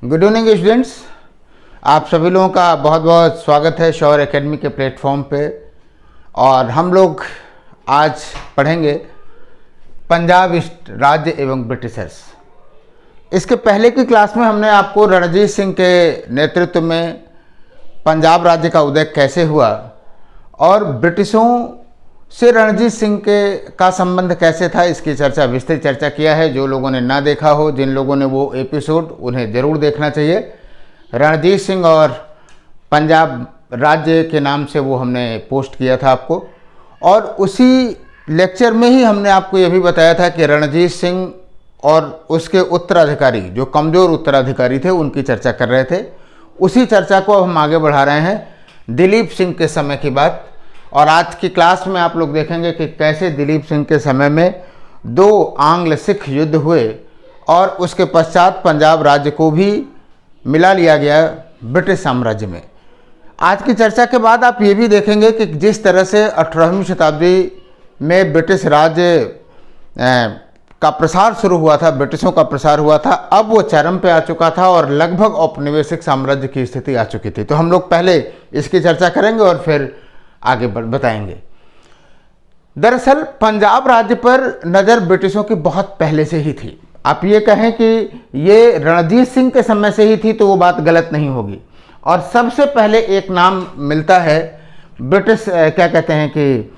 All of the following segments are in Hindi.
गुड इवनिंग स्टूडेंट्स, आप सभी लोगों का बहुत बहुत स्वागत है शौर्य एकेडमी के प्लेटफॉर्म पे। और हम लोग आज पढ़ेंगे पंजाब ईस्ट राज्य एवं ब्रिटिशर्स। इसके पहले की क्लास में हमने आपको रणजीत सिंह के नेतृत्व में पंजाब राज्य का उदय कैसे हुआ और ब्रिटिशों से रणजीत सिंह का संबंध कैसे था, इसकी चर्चा विस्तृत चर्चा किया है। जो लोगों ने ना देखा हो, जिन लोगों ने वो एपिसोड, उन्हें ज़रूर देखना चाहिए। रणजीत सिंह और पंजाब राज्य के नाम से वो हमने पोस्ट किया था आपको, और उसी लेक्चर में ही हमने आपको ये भी बताया था कि रणजीत सिंह और उसके उत्तराधिकारी, जो कमज़ोर उत्तराधिकारी थे, उनकी चर्चा कर रहे थे। उसी चर्चा को अब हम आगे बढ़ा रहे हैं दिलीप सिंह के समय की बात। और आज की क्लास में आप लोग देखेंगे कि कैसे दिलीप सिंह के समय में दो आंग्ल सिख युद्ध हुए और उसके पश्चात पंजाब राज्य को भी मिला लिया गया ब्रिटिश साम्राज्य में। आज की चर्चा के बाद आप ये भी देखेंगे कि जिस तरह से 18वीं शताब्दी में ब्रिटिश राज्य का प्रसार शुरू हुआ था, ब्रिटिशों का प्रसार हुआ था, अब वो चरम पे आ चुका था और लगभग औपनिवेशिक साम्राज्य की स्थिति आ चुकी थी। तो हम लोग पहले इसकी चर्चा करेंगे और फिर आगे बताएंगे। दरअसल पंजाब राज्य पर नज़र ब्रिटिशों की बहुत पहले से ही थी। आप ये कहें कि ये रणजीत सिंह के समय से ही थी तो वो बात गलत नहीं होगी। और सबसे पहले एक नाम मिलता है ब्रिटिश, क्या कहते हैं कि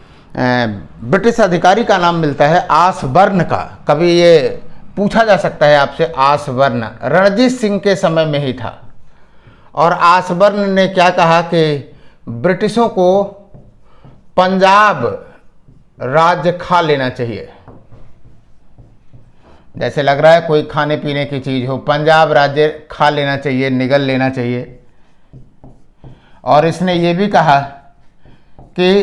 ब्रिटिश अधिकारी का नाम मिलता है आसबर्न का। कभी ये पूछा जा सकता है आपसे, आसबर्न रणजीत सिंह के समय में ही था। और आसबर्न ने क्या कहा कि ब्रिटिशों को पंजाब राज्य खा लेना चाहिए। जैसे लग रहा है कोई खाने पीने की चीज हो, पंजाब राज्य खा लेना चाहिए, निगल लेना चाहिए। और इसने ये भी कहा कि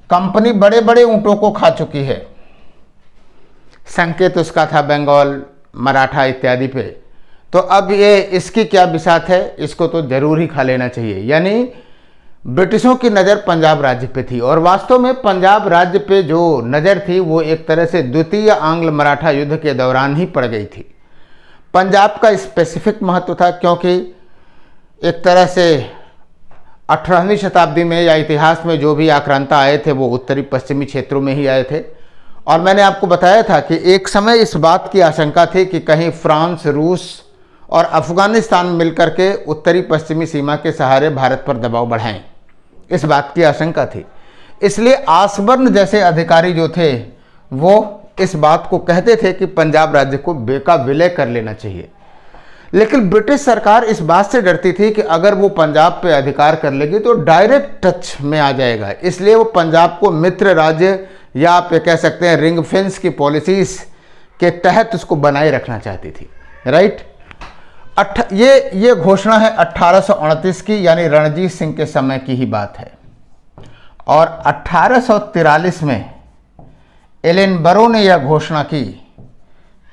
कंपनी बड़े बड़े ऊंटों को खा चुकी है। संकेत उसका था बंगाल, मराठा इत्यादि पे। तो अब ये इसकी क्या बिसात है, इसको तो जरूर ही खा लेना चाहिए। यानी ब्रिटिशों की नज़र पंजाब राज्य पे थी। और वास्तव में पंजाब राज्य पे जो नज़र थी वो एक तरह से द्वितीय आंग्ल मराठा युद्ध के दौरान ही पड़ गई थी। पंजाब का स्पेसिफिक महत्व था क्योंकि एक तरह से 18वीं शताब्दी में या इतिहास में जो भी आक्रांता आए थे वो उत्तरी पश्चिमी क्षेत्रों में ही आए थे। और मैंने आपको बताया था कि एक समय इस बात की आशंका थी कि कहीं फ्रांस, रूस और अफगानिस्तान मिलकर के उत्तरी पश्चिमी सीमा के सहारे भारत पर दबाव बढ़ाएं, इस बात की आशंका थी। इसलिए आसबर्न जैसे अधिकारी जो थे वो इस बात को कहते थे कि पंजाब राज्य को बेका विलय कर लेना चाहिए। लेकिन ब्रिटिश सरकार इस बात से डरती थी कि अगर वो पंजाब पे अधिकार कर लेगी तो डायरेक्ट टच में आ जाएगा। इसलिए वो पंजाब को मित्र राज्य या आप कह सकते हैं रिंग फेंस की पॉलिसीज के तहत उसको बनाए रखना चाहती थी। राइट। ये घोषणा है 1829 की, यानी रणजीत सिंह के समय की ही बात है। और 1843 में एलन बरो ने यह घोषणा की,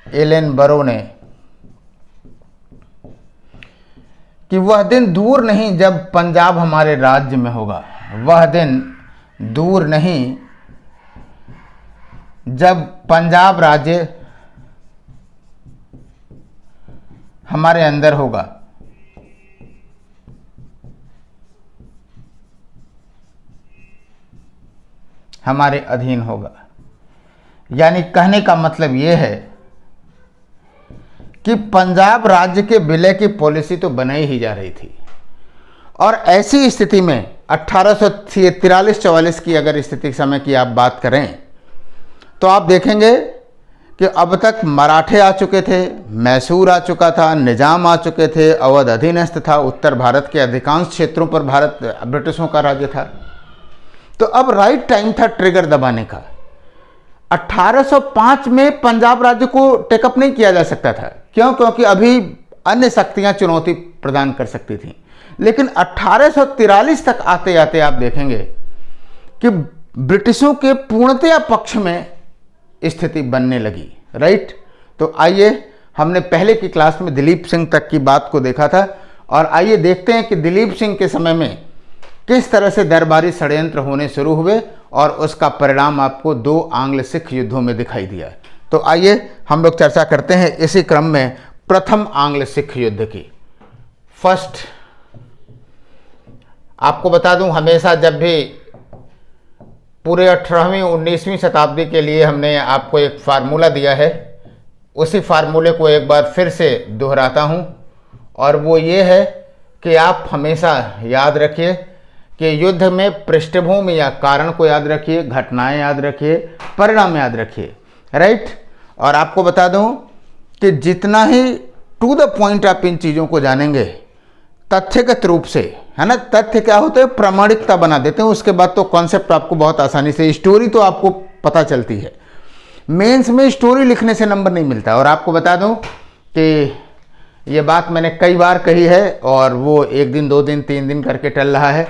एलन बरो ने, कि वह दिन दूर नहीं जब पंजाब हमारे राज्य में होगा। वह दिन दूर नहीं जब पंजाब राज्य हमारे अंदर होगा। हमारे अधीन होगा। यानी कहने का मतलब यह है कि पंजाब राज्य के विलय की पॉलिसी तो बनाई ही जा रही थी। और ऐसी स्थिति में 1843-44 की अगर स्थिति समय की आप बात करें तो आप देखेंगे कि अब तक मराठे आ चुके थे, मैसूर आ चुका था, निजाम आ चुके थे, अवध अधीनस्थ था, उत्तर भारत के अधिकांश क्षेत्रों पर भारत ब्रिटिशों का राज्य था। तो अब राइट टाइम था ट्रिगर दबाने का। 1805 में पंजाब राज्य को टेकअप नहीं किया जा सकता था। क्यों? क्योंकि अभी अन्य शक्तियां चुनौती प्रदान कर सकती थीं। लेकिन 1843 तक आते आते आप देखेंगे कि ब्रिटिशों के पूर्णतया पक्ष में स्थिति बनने लगी। राइट। तो आइए, हमने पहले की क्लास में दिलीप सिंह तक की बात को देखा था और आइए देखते हैं कि दिलीप सिंह के समय में किस तरह से दरबारी षड्यंत्र होने शुरू हुए और उसका परिणाम आपको दो आंग्ल सिख युद्धों में दिखाई दिया। तो आइए हम लोग चर्चा करते हैं इसी क्रम में प्रथम आंग्ल सिख युद्ध की। फर्स्ट, आपको बता दूं, हमेशा जब भी पूरे 18वीं 19वीं शताब्दी के लिए हमने आपको एक फार्मूला दिया है, उसी फार्मूले को एक बार फिर से दोहराता हूं, और वो ये है कि आप हमेशा याद रखिए कि युद्ध में पृष्ठभूमि या कारण को याद रखिए, घटनाएं याद रखिए, परिणाम याद रखिए, राइट। और आपको बता दूं कि जितना ही टू द पॉइंट आप इन चीज़ों को जानेंगे तथ्यगत रूप से, है ना, तथ्य क्या होते हैं, प्रामाणिकता बना देते हैं, उसके बाद तो कॉन्सेप्ट आपको बहुत आसानी से, स्टोरी तो आपको पता चलती है। मेंस में स्टोरी लिखने से नंबर नहीं मिलता। और आपको बता दूं कि ये बात मैंने कई बार कही है, और वो 1 दिन 2 दिन 3 दिन करके टल रहा है।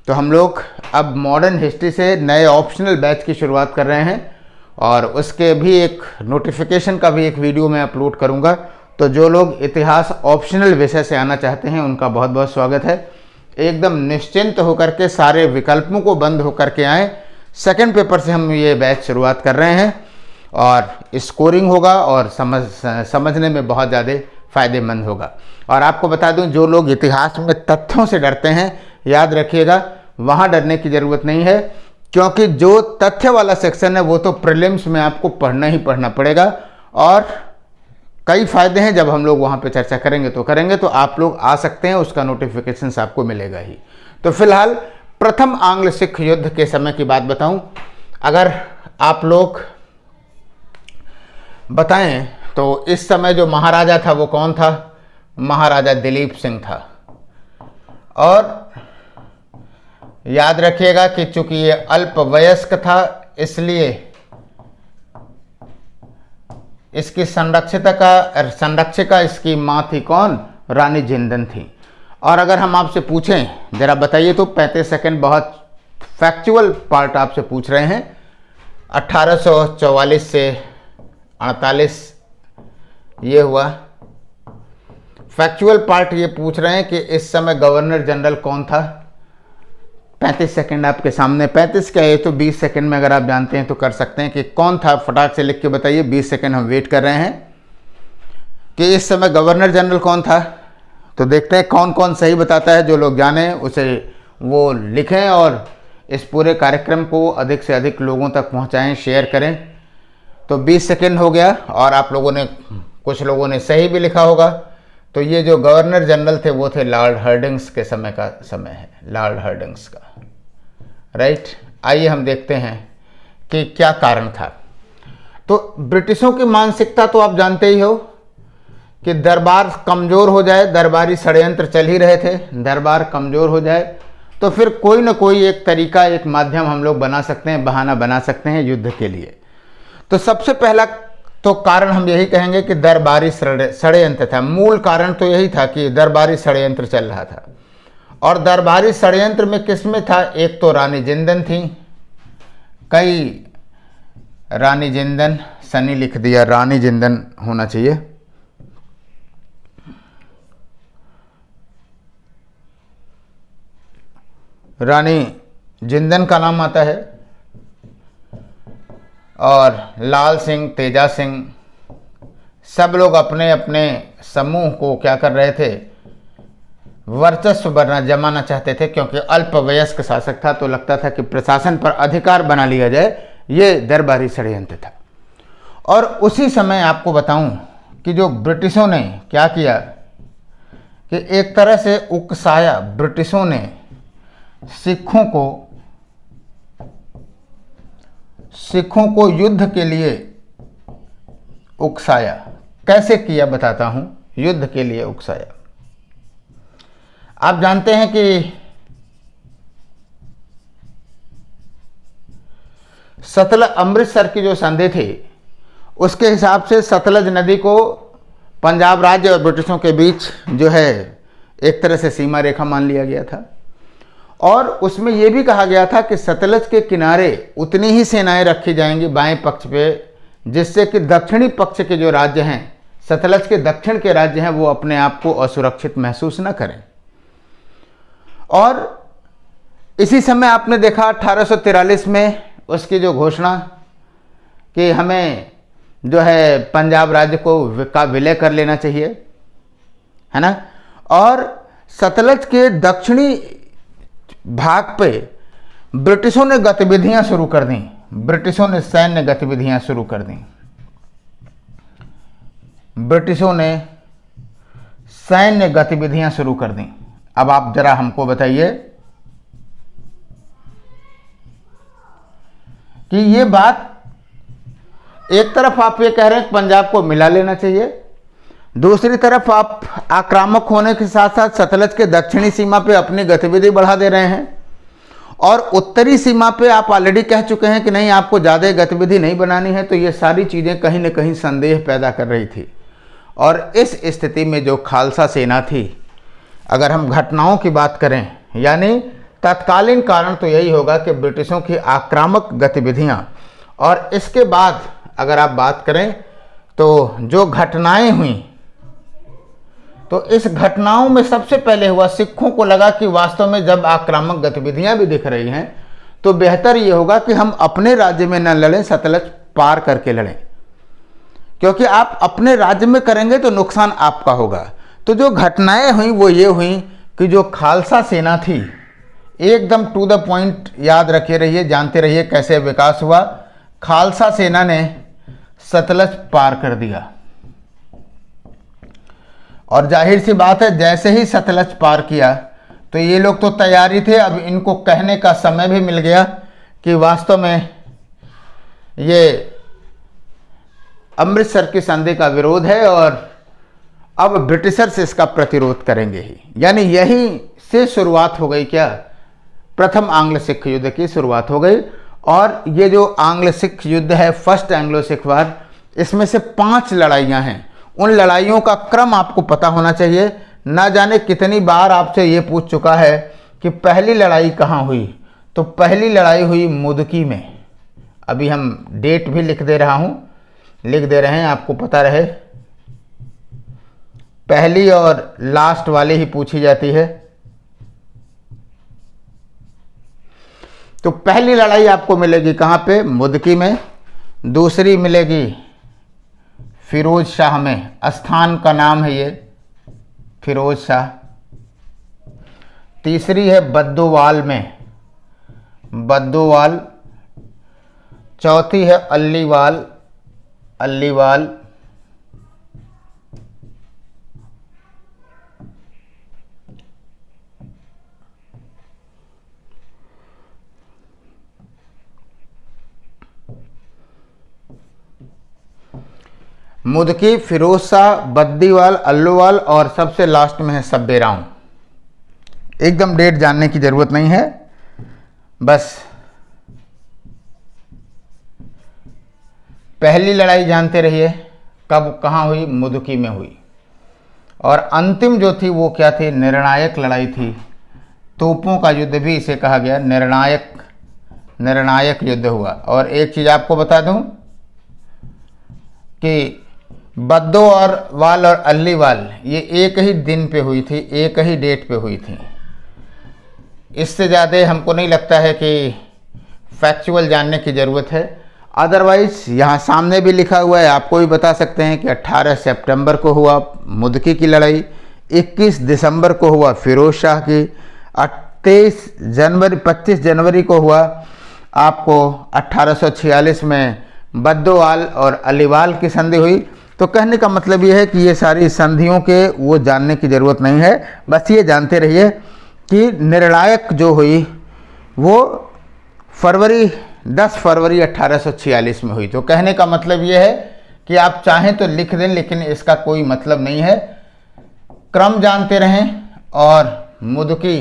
तो हम लोग अब मॉडर्न हिस्ट्री से नए ऑप्शनल बैच की शुरुआत कर रहे हैं, और उसके भी एक नोटिफिकेशन का भी एक वीडियो मैं अपलोड करूंगा। तो जो लोग इतिहास ऑप्शनल विषय से आना चाहते हैं उनका बहुत बहुत स्वागत है। एकदम निश्चिंत होकर के सारे विकल्पों को बंद होकर के आएँ। सेकंड पेपर से हम ये बैच शुरुआत कर रहे हैं, और स्कोरिंग होगा और समझने में बहुत ज़्यादा फ़ायदेमंद होगा। और आपको बता दूं, जो लोग इतिहास में तथ्यों से डरते हैं, याद रखिएगा वहाँ डरने की ज़रूरत नहीं है, क्योंकि जो तथ्य वाला सेक्शन है वो तो प्रीलिम्स में आपको पढ़ना ही पढ़ना पड़ेगा, और कई फ़ायदे हैं। जब हम लोग वहाँ पे चर्चा करेंगे तो आप लोग आ सकते हैं, उसका नोटिफिकेशन आपको मिलेगा ही। तो फिलहाल प्रथम आंग्ल सिख युद्ध के समय की बात बताऊं, अगर आप लोग बताएं तो इस समय जो महाराजा था वो कौन था? महाराजा दिलीप सिंह था। और याद रखिएगा कि चूंकि ये अल्पवयस्क था, इसलिए इसकी संरक्षिका इसकी मां थी कौन? रानी जिंदन थी। और अगर हम आपसे पूछें, जरा बताइए तो, 35 सेकंड बहुत फैक्चुअल पार्ट आपसे पूछ रहे हैं। 1844 से 48 ये हुआ। फैक्चुअल पार्ट ये पूछ रहे हैं कि इस समय गवर्नर जनरल कौन था? 35 सेकंड आपके सामने। 35 क्या है तो 20 सेकंड में अगर आप जानते हैं तो कर सकते हैं कि कौन था, फटाक से लिख के बताइए। 20 सेकंड हम वेट कर रहे हैं कि इस समय गवर्नर जनरल कौन था। तो देखते हैं कौन कौन सही बताता है। जो लोग जाने उसे वो लिखें, और इस पूरे कार्यक्रम को अधिक से अधिक लोगों तक पहुंचाएं, शेयर करें। तो 20 सेकंड हो गया, और आप लोगों ने, कुछ लोगों ने सही भी लिखा होगा। तो ये जो गवर्नर जनरल थे वो थे लॉर्ड हार्डिंग्स के समय का समय है, लॉर्ड हार्डिंग्स का, राइट। आइए हम देखते हैं कि क्या कारण था। तो ब्रिटिशों की मानसिकता तो आप जानते ही हो कि दरबार कमज़ोर हो जाए, दरबारी षड्यंत्र चल ही रहे थे, दरबार कमज़ोर हो जाए तो फिर कोई ना कोई एक तरीका, एक माध्यम हम लोग बना सकते हैं, बहाना बना सकते हैं युद्ध के लिए। तो सबसे पहला तो कारण हम यही कहेंगे कि दरबारी षड्यंत्र था। मूल कारण तो यही था कि दरबारी षड्यंत्र चल रहा था। और दरबारी षड्यंत्र में किसमें था? एक तो रानी जिंदन थी, कई रानी जिंदन, सनी लिख दिया, रानी जिंदन होना चाहिए। रानी जिंदन का नाम आता है, और लाल सिंह, तेजा सिंह, सब लोग अपने अपने समूह को क्या कर रहे थे? वर्चस्व जमाना चाहते थे, क्योंकि अल्पवयस्क शासक था तो लगता था कि प्रशासन पर अधिकार बना लिया जाए। ये दरबारी षड्यंत्र था। और उसी समय आपको बताऊं कि जो ब्रिटिशों ने क्या किया कि एक तरह से उकसाया, ब्रिटिशों ने सिखों को युद्ध के लिए उकसाया। कैसे किया बताता हूं, युद्ध के लिए उकसाया। आप जानते हैं कि सतलज, अमृतसर की जो संधि थी उसके हिसाब से सतलज नदी को पंजाब राज्य और ब्रिटिशों के बीच जो है एक तरह से सीमा रेखा मान लिया गया था। और उसमें यह भी कहा गया था कि सतलज के किनारे उतनी ही सेनाएं रखी जाएंगी बाएं पक्ष पे, जिससे कि दक्षिणी पक्ष के जो राज्य हैं, सतलज के दक्षिण के राज्य हैं, वो अपने आप को असुरक्षित महसूस न करें। और इसी समय आपने देखा 1843 में उसकी जो घोषणा कि हमें जो है पंजाब राज्य का विलय कर लेना चाहिए, है ना। और सतलज के दक्षिणी भाग पे ब्रिटिशों ने गतिविधियां शुरू कर दी, ब्रिटिशों ने सैन्य गतिविधियां शुरू कर दी, ब्रिटिशों ने सैन्य गतिविधियां शुरू कर दी। अब आप जरा हमको बताइए कि ये बात, एक तरफ आप ये कह रहे हैं कि पंजाब को मिला लेना चाहिए, दूसरी तरफ आप आक्रामक होने के साथ साथ सतलज के दक्षिणी सीमा पे अपनी गतिविधि बढ़ा दे रहे हैं, और उत्तरी सीमा पे आप ऑलरेडी कह चुके हैं कि नहीं, आपको ज़्यादा गतिविधि नहीं बनानी है। तो ये सारी चीज़ें कहीं ना कहीं संदेह पैदा कर रही थी। और इस स्थिति में जो खालसा सेना थी, अगर हम घटनाओं की बात करें, यानी तत्कालीन कारण तो यही होगा कि ब्रिटिशों की आक्रामक गतिविधियां, और इसके बाद अगर आप बात करें तो जो घटनाएं हुई, तो इस घटनाओं में सबसे पहले हुआ, सिखों को लगा कि वास्तव में जब आक्रामक गतिविधियां भी दिख रही हैं तो बेहतर ये होगा कि हम अपने राज्य में न लड़ें, सतलज पार करके लड़ें, क्योंकि आप अपने राज्य में करेंगे तो नुकसान आपका होगा। तो जो घटनाएं हुई वो ये हुई कि जो खालसा सेना थी, एकदम टू द पॉइंट याद रखे रहिए, जानते रहिए कैसे विकास हुआ। खालसा सेना ने सतलज पार कर दिया, और जाहिर सी बात है जैसे ही सतलज पार किया तो ये लोग तो तैयारी थे, अब इनको कहने का समय भी मिल गया कि वास्तव में ये अमृतसर की संधि का विरोध है और अब ब्रिटिशर्स इसका प्रतिरोध करेंगे ही। यानी यही से शुरुआत हो गई, क्या, प्रथम आंग्ल सिख युद्ध की शुरुआत हो गई। और ये जो आंग्ल सिख युद्ध है, फर्स्ट एंग्लो सिख वार, इसमें से 5 लड़ाइयाँ हैं। उन लड़ाइयों का क्रम आपको पता होना चाहिए। ना जाने कितनी बार आपसे ये पूछ चुका है कि पहली लड़ाई कहाँ हुई, तो पहली लड़ाई हुई मुदकी में। अभी हम डेट भी लिख दे रहे हैं, आपको पता रहे। पहली और लास्ट वाली ही पूछी जाती है। तो पहली लड़ाई आपको मिलेगी कहाँ पे, मुदकी में। दूसरी मिलेगी फिरोज शाह में, स्थान का नाम है ये फिरोज शाह। तीसरी है बद्दोवाल में, बद्दोवाल। चौथी है अल्लीवाल, अल्लीवाल। मुदकी, फिरोज शाह, बद्दीवाल, अल्लूवाल, और सबसे लास्ट में है सब्बेराव। एकदम डेट जानने की जरूरत नहीं है, बस पहली लड़ाई जानते रहिए कब कहाँ हुई, मुदकी में हुई। और अंतिम जो थी वो क्या थी, निर्णायक लड़ाई थी। तोपों का युद्ध भी इसे कहा गया, निर्णायक युद्ध हुआ। और एक चीज़ आपको बता दूं कि बद्दोवाल और अल्लीवाल ये एक ही दिन पे हुई थी, एक ही डेट पे हुई थी। इससे ज़्यादा हमको नहीं लगता है कि फैक्चुअल जानने की ज़रूरत है। अदरवाइज यहाँ सामने भी लिखा हुआ है, आपको भी बता सकते हैं कि 18 सितंबर को हुआ मुदकी की लड़ाई, 21 दिसंबर को हुआ फिरोज शाह की, 25 जनवरी को हुआ आपको 1846 में बद्दोवाल और अलीवाल की संधि हुई। तो कहने का मतलब ये है कि ये सारी संधियों के वो जानने की ज़रूरत नहीं है, बस ये जानते रहिए कि निर्णायक जो हुई वो 10 फरवरी 1846 में हुई। तो कहने का मतलब ये है कि आप चाहें तो लिख दें, लेकिन इसका कोई मतलब नहीं है। क्रम जानते रहें और मुदकी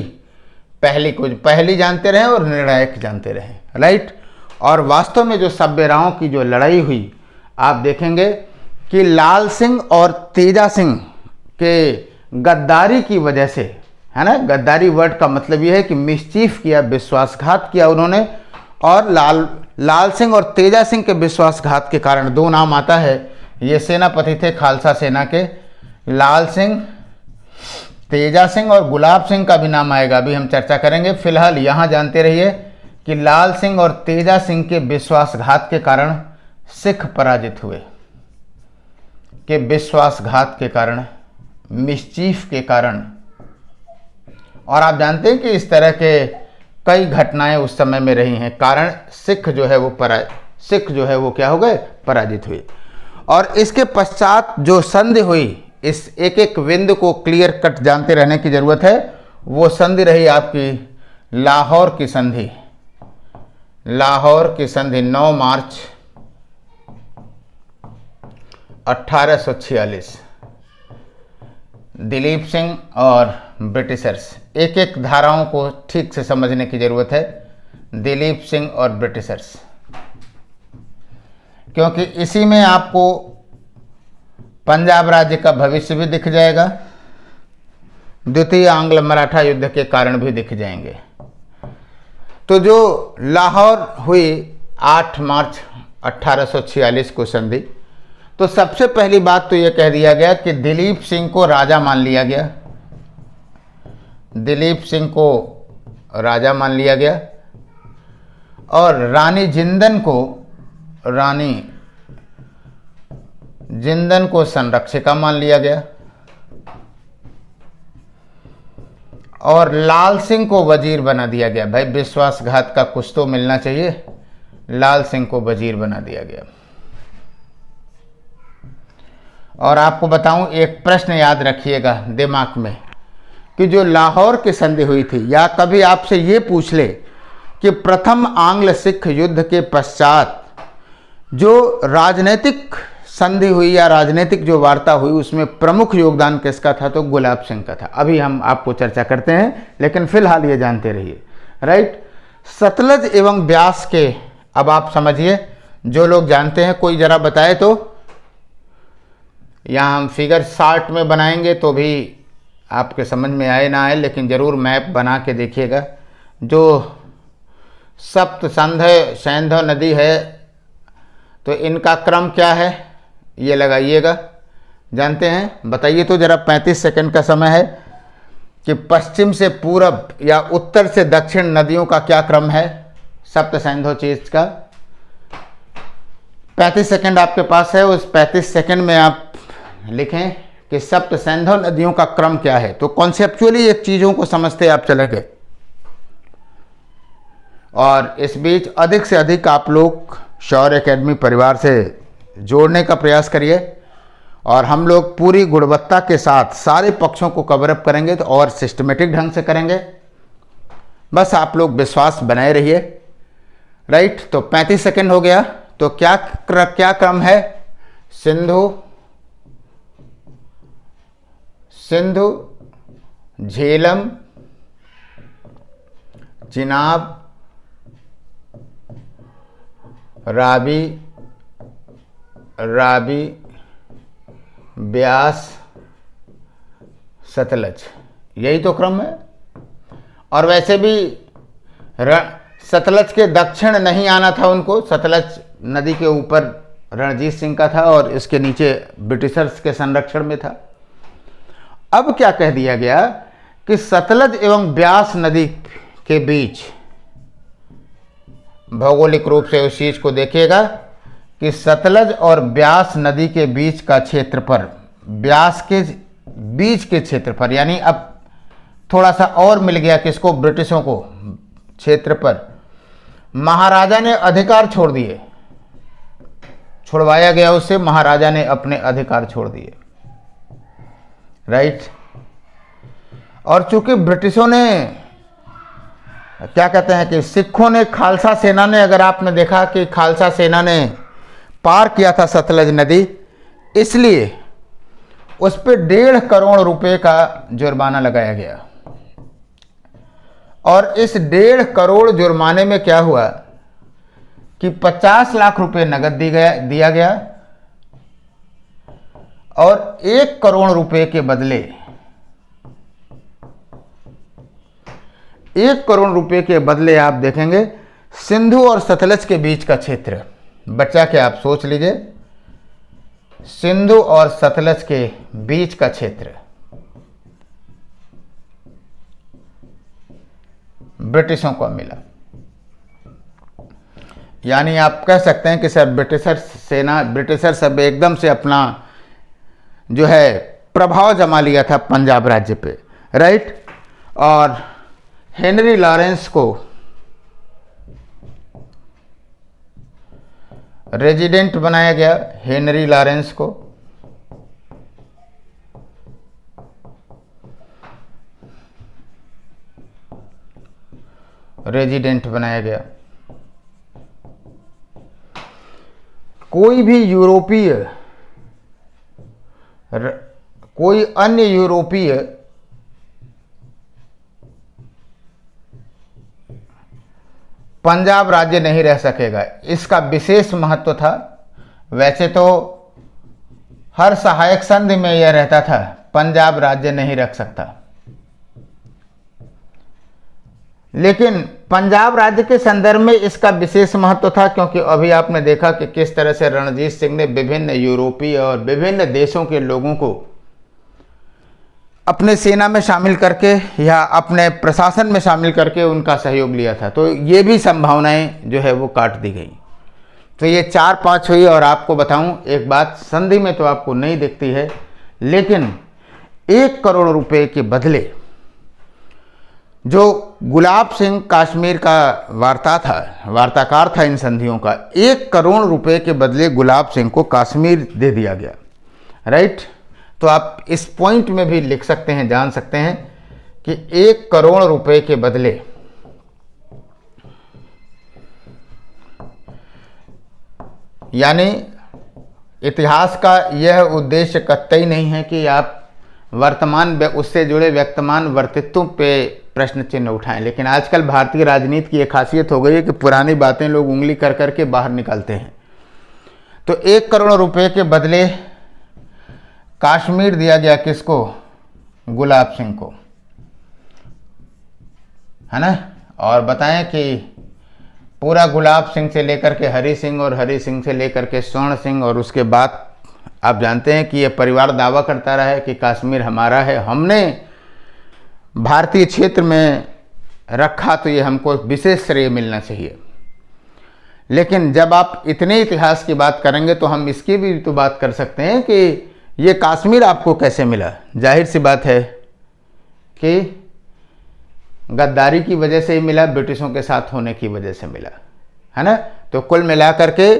पहली जानते रहें और निर्णायक जानते रहें, राइट। और वास्तव में जो सब्बेराव की जो लड़ाई हुई, आप देखेंगे कि लाल सिंह और तेजा सिंह के गद्दारी की वजह से, है ना, गद्दारी वर्ड का मतलब ये है कि मिसचीफ किया, विश्वासघात किया उन्होंने। और लाल सिंह और तेजा सिंह के विश्वासघात के कारण, 2 नाम आता है, ये सेनापति थे खालसा सेना के, लाल सिंह, तेजा सिंह, और गुलाब सिंह का भी नाम आएगा, अभी हम चर्चा करेंगे। फिलहाल यहाँ जानते रहिए कि लाल सिंह और तेजा सिंह के विश्वासघात के कारण सिख पराजित हुए, के विश्वासघात के कारण मिसचीफ के कारण, और आप जानते हैं कि इस तरह के कई घटनाएं उस समय में रही हैं, कारण सिख जो है वो क्या हो गए, पराजित हुए। और इसके पश्चात जो संधि हुई, इस एक एक बिंदु को क्लियर कट जानते रहने की जरूरत है। वो संधि रही आपकी लाहौर की संधि। लाहौर की संधि 9 मार्च 1846। दिलीप सिंह और ब्रिटिशर्स, एक एक धाराओं को ठीक से समझने की जरूरत है। दिलीप सिंह और ब्रिटिशर्स, क्योंकि इसी में आपको पंजाब राज्य का भविष्य भी दिख जाएगा, द्वितीय आंग्ल मराठा युद्ध के कारण भी दिख जाएंगे। तो जो लाहौर हुई 8 मार्च 1846 को संधि, तो सबसे पहली बात तो यह कह दिया गया कि दिलीप सिंह को राजा मान लिया गया। दिलीप सिंह को राजा मान लिया गया और रानी जिंदन को संरक्षिका मान लिया गया और लाल सिंह को वजीर बना दिया गया। भाई विश्वासघात का कुछ तो मिलना चाहिए, लाल सिंह को वजीर बना दिया गया। और आपको बताऊं, एक प्रश्न याद रखिएगा दिमाग में कि जो लाहौर की संधि हुई थी, या कभी आपसे ये पूछ ले कि प्रथम आंग्ल सिख युद्ध के पश्चात जो राजनीतिक संधि हुई या राजनीतिक जो वार्ता हुई, उसमें प्रमुख योगदान किसका था, तो गुलाब सिंह का था। अभी हम आपको चर्चा करते हैं, लेकिन फिलहाल ये जानते रहिए। राइट, सतलज एवं ब्यास के, अब आप समझिए, जो लोग जानते हैं कोई जरा बताए तो। यहाँ हम फिगर शार्ट में बनाएंगे तो भी आपके समझ में आए ना आए, लेकिन ज़रूर मैप बना के देखिएगा। जो सप्त सैंधव नदी है, तो इनका क्रम क्या है ये लगाइएगा। जानते हैं, बताइए तो ज़रा। 35 सेकंड का समय है कि पश्चिम से पूरब या उत्तर से दक्षिण नदियों का क्या क्रम है सप्त सैंधव चीज का। 35 सेकंड आपके पास है। उस 35 सेकंड में आप लिखें कि सप्त सैंधव नदियों का क्रम क्या है। तो कॉन्सेप्चुअली एक चीज़ों को समझते आप चले गए। और इस बीच अधिक से अधिक आप लोग शौर्य एकेडमी परिवार से जोड़ने का प्रयास करिए, और हम लोग पूरी गुणवत्ता के साथ सारे पक्षों को कवर अप करेंगे, तो और सिस्टमेटिक ढंग से करेंगे। बस आप लोग विश्वास बनाए रहिए। राइट, तो 35 सेकंड हो गया। तो क्या क्रम है? सिंधु, झेलम, चिनाब, रावी, ब्यास, सतलज, यही तो क्रम है। और वैसे भी सतलज के दक्षिण नहीं आना था उनको। सतलज नदी के ऊपर रणजीत सिंह का था और इसके नीचे ब्रिटिशर्स के संरक्षण में था। अब क्या कह दिया गया कि सतलज एवं ब्यास नदी के बीच, भौगोलिक रूप से उस चीज को देखिएगा कि सतलज और ब्यास नदी के बीच का क्षेत्र पर, ब्यास के बीच के क्षेत्र पर, यानी अब थोड़ा सा और मिल गया किसको? ब्रिटिशों को क्षेत्र पर। महाराजा ने अधिकार छोड़ दिए, छुड़वाया गया उससे, महाराजा ने अपने अधिकार छोड़ दिए। राइट, और चूंकि ब्रिटिशों ने क्या कहते हैं कि सिखों ने, खालसा सेना ने, अगर आपने देखा कि खालसा सेना ने पार किया था सतलज नदी, इसलिए उस पर 1.5 करोड़ रुपए का जुर्माना लगाया गया। और इस 1.5 करोड़ जुर्माने में क्या हुआ कि 50 लाख रुपए नगद दिया गया और 1 करोड़ रुपए के बदले 1 करोड़ रुपए के बदले आप देखेंगे सिंधु और सतलज के बीच का क्षेत्र बचा के, आप सोच लीजिए, सिंधु और सतलज के बीच का क्षेत्र ब्रिटिशों को मिला। यानी आप कह सकते हैं कि सर ब्रिटिशर सेना, ब्रिटिशर सब एकदम से अपना जो है प्रभाव जमा लिया था पंजाब राज्य पे, राइट। और हेनरी लॉरेंस को रेजिडेंट बनाया गया, हेनरी लॉरेंस को रेजिडेंट बनाया गया। कोई भी यूरोपीय, कोई अन्य यूरोपीय पंजाब राज्य नहीं रह सकेगा, इसका विशेष महत्व था। वैसे तो हर सहायक संधि में यह रहता था पंजाब राज्य नहीं रख सकता, लेकिन पंजाब राज्य के संदर्भ में इसका विशेष महत्व था, क्योंकि अभी आपने देखा कि किस तरह से रणजीत सिंह ने विभिन्न यूरोपीय और विभिन्न देशों के लोगों को अपने सेना में शामिल करके या अपने प्रशासन में शामिल करके उनका सहयोग लिया था। तो ये भी संभावनाएं जो है वो काट दी गई। तो ये 4-5 हुई। और आपको बताऊं एक बात, संधि में तो आपको नहीं दिखती है, लेकिन 1 करोड़ रुपए के बदले जो गुलाब सिंह कश्मीर का वार्ताकार था इन संधियों का, 1 करोड़ रुपए के बदले गुलाब सिंह को कश्मीर दे दिया गया, राइट। तो आप इस पॉइंट में भी लिख सकते हैं, जान सकते हैं कि 1 करोड़ रुपए के बदले यानी इतिहास का यह उद्देश्य कतई नहीं है कि आप वर्तमान उससे जुड़े वर्तमान वर्तित्व पे प्रश्न चिन्ह उठाएं, लेकिन आजकल भारतीय राजनीति की एक खासियत हो गई है कि पुरानी बातें लोग उंगली कर करके बाहर निकालते हैं। तो 1 करोड़ रुपए के बदले कश्मीर दिया गया किसको? गुलाब सिंह को, है ना। और बताएं कि पूरा गुलाब सिंह से लेकर के हरि सिंह और हरि सिंह से लेकर के स्वर्ण सिंह, और उसके बाद आप जानते हैं कि यह परिवार दावा करता रहा है कि कश्मीर हमारा है, हमने भारतीय क्षेत्र में रखा, तो ये हमको विशेष श्रेय मिलना चाहिए। लेकिन जब आप इतने इतिहास की बात करेंगे तो हम इसकी भी तो बात कर सकते हैं कि ये कश्मीर आपको कैसे मिला। जाहिर सी बात है कि गद्दारी की वजह से ही मिला, ब्रिटिशों के साथ होने की वजह से मिला, है ना। तो कुल मिलाकर के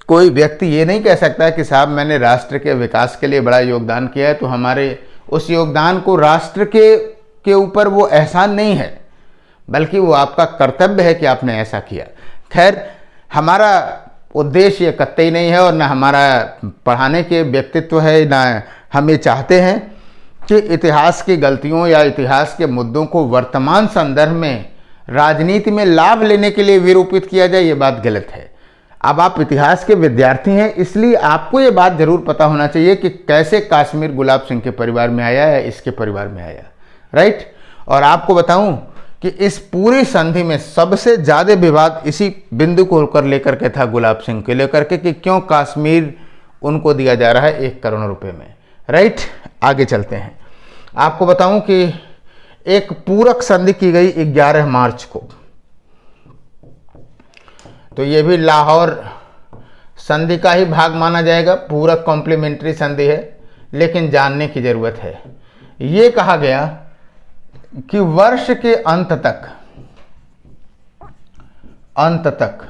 कोई व्यक्ति ये नहीं कह सकता कि साहब मैंने राष्ट्र के विकास के लिए बड़ा योगदान किया है, तो हमारे उस योगदान को राष्ट्र के ऊपर वो एहसान नहीं है, बल्कि वो आपका कर्तव्य है कि आपने ऐसा किया। खैर, हमारा उद्देश्य ये कतई नहीं है और ना हमारा पढ़ाने के व्यक्तित्व है, ना हम ये चाहते हैं कि इतिहास की गलतियों या इतिहास के मुद्दों को वर्तमान संदर्भ में राजनीति में लाभ लेने के लिए विरूपित किया जाए। ये बात गलत है। अब आप इतिहास के विद्यार्थी हैं, इसलिए आपको ये बात जरूर पता होना चाहिए कि कैसे कश्मीर गुलाब सिंह के परिवार में आया या इसके परिवार में आया, राइट। और आपको बताऊं कि इस पूरी संधि में सबसे ज़्यादा विवाद इसी बिंदु को लेकर के था, गुलाब सिंह के लेकर के, कि क्यों कश्मीर उनको दिया जा रहा है 1 करोड़ रुपए में, राइट। आगे चलते हैं। आपको बताऊं कि एक पूरक संधि की गई 11 मार्च को, तो ये भी लाहौर संधि का ही भाग माना जाएगा, पूरक कॉम्प्लीमेंट्री संधि है, लेकिन जानने की जरूरत है। ये कहा गया कि वर्ष के अंत तक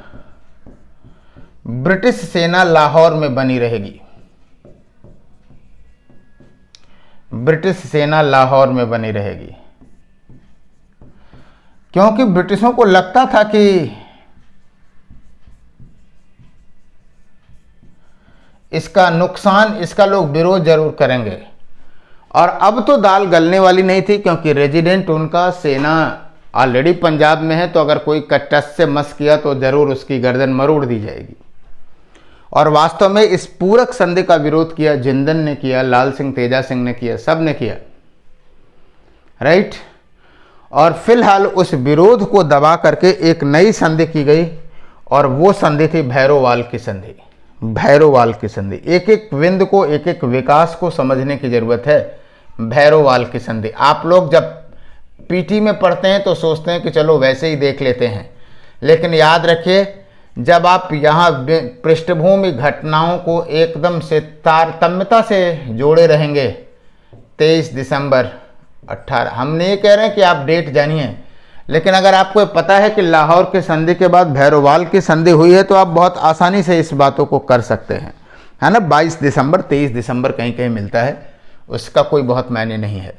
ब्रिटिश सेना लाहौर में बनी रहेगी। ब्रिटिश सेना लाहौर में बनी रहेगी, क्योंकि ब्रिटिशों को लगता था कि इसका नुकसान, इसका लोग विरोध जरूर करेंगे। और अब तो दाल गलने वाली नहीं थी, क्योंकि रेजिडेंट उनका सेना ऑलरेडी पंजाब में है, तो अगर कोई कट्टस से मस किया तो जरूर उसकी गर्दन मरोड़ दी जाएगी। और वास्तव में इस पूरक संधि का विरोध किया, जिंदन ने किया, लाल सिंह तेजा सिंह ने किया, सब ने किया, राइट। और फिलहाल उस विरोध को दबा करके एक नई संधि की गई, और वो संधि थी भैरोवाल की संधि। भैरोवाल की संधि, एक एक बिंदु को, एक एक विकास को समझने की जरूरत है। भैरोवाल की संधि आप लोग जब पीटी में पढ़ते हैं तो सोचते हैं कि चलो वैसे ही देख लेते हैं, लेकिन याद रखिए, जब आप यहाँ पृष्ठभूमि घटनाओं को एकदम से तारतम्यता से जोड़े रहेंगे, 23 दिसंबर 18। हम नहीं कह रहे हैं कि आप डेट जानिए, लेकिन अगर आपको पता है कि लाहौर की संधि के बाद भैरोवाल की संधि हुई है तो आप बहुत आसानी से इस बातों को कर सकते हैं, है ना। 22 दिसंबर 23 दिसंबर कहीं कहीं मिलता है, उसका कोई बहुत मायने नहीं है।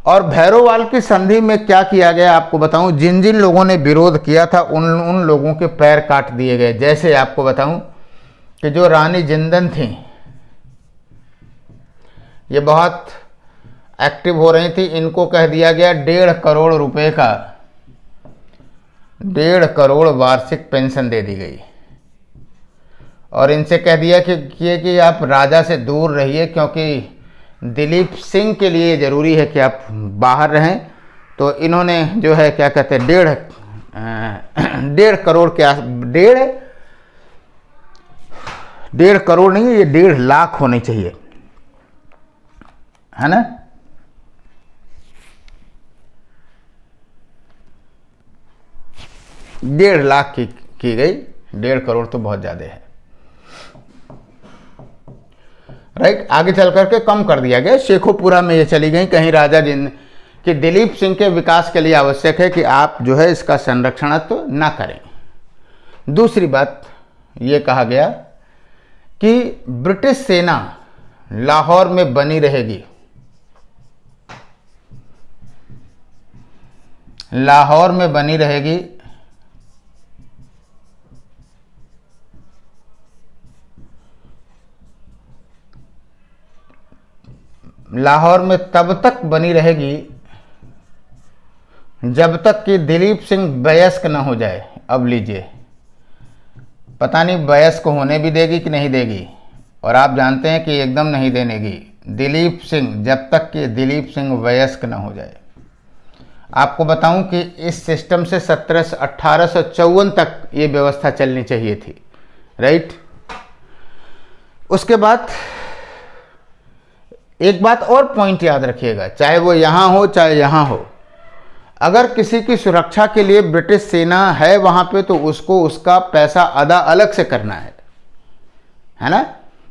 और भैरोवाल की संधि में क्या किया गया आपको बताऊं, जिन जिन लोगों ने विरोध किया था उन लोगों के पैर काट दिए गए। जैसे आपको बताऊं कि जो रानी जिंदन थी, ये बहुत एक्टिव हो रही थी, इनको कह दिया गया 1.5 करोड़ रुपए का 1.5 करोड़ वार्षिक पेंशन दे दी गई। और इनसे कह दिया कि आप राजा से दूर रहिए, क्योंकि दिलीप सिंह के लिए ज़रूरी है कि आप बाहर रहें। तो इन्होंने जो है क्या कहते हैं 1.5 करोड़ के 1.5 करोड़ नहीं, ये 1.5 लाख होनी चाहिए, है ना। डेढ़ लाख की गई, 1.5 करोड़ तो बहुत ज़्यादा है, राइट। आगे चल करके कम कर दिया गया, शेखोपुरा में ये चली गई कहीं राजा जिन कि दिलीप सिंह के विकास के लिए आवश्यक है कि आप जो है इसका संरक्षण तो ना करें। दूसरी बात ये कहा गया कि ब्रिटिश सेना लाहौर में बनी रहेगी, लाहौर में बनी रहेगी। लाहौर में तब तक बनी रहेगी जब तक कि दिलीप सिंह वयस्क न हो जाए। अब लीजिए, पता नहीं वयस्क होने भी देगी कि नहीं देगी, और आप जानते हैं कि एकदम नहीं देने देगी दिलीप सिंह जब तक कि दिलीप सिंह वयस्क न हो जाए। आपको बताऊं कि इस सिस्टम से 1854 तक ये व्यवस्था चलनी चाहिए थी, राइट। उसके बाद एक बात और पॉइंट याद रखिएगा, चाहे वो यहाँ हो चाहे यहाँ हो, अगर किसी की सुरक्षा के लिए ब्रिटिश सेना है वहाँ पे तो उसको उसका पैसा अदा अलग से करना है ना।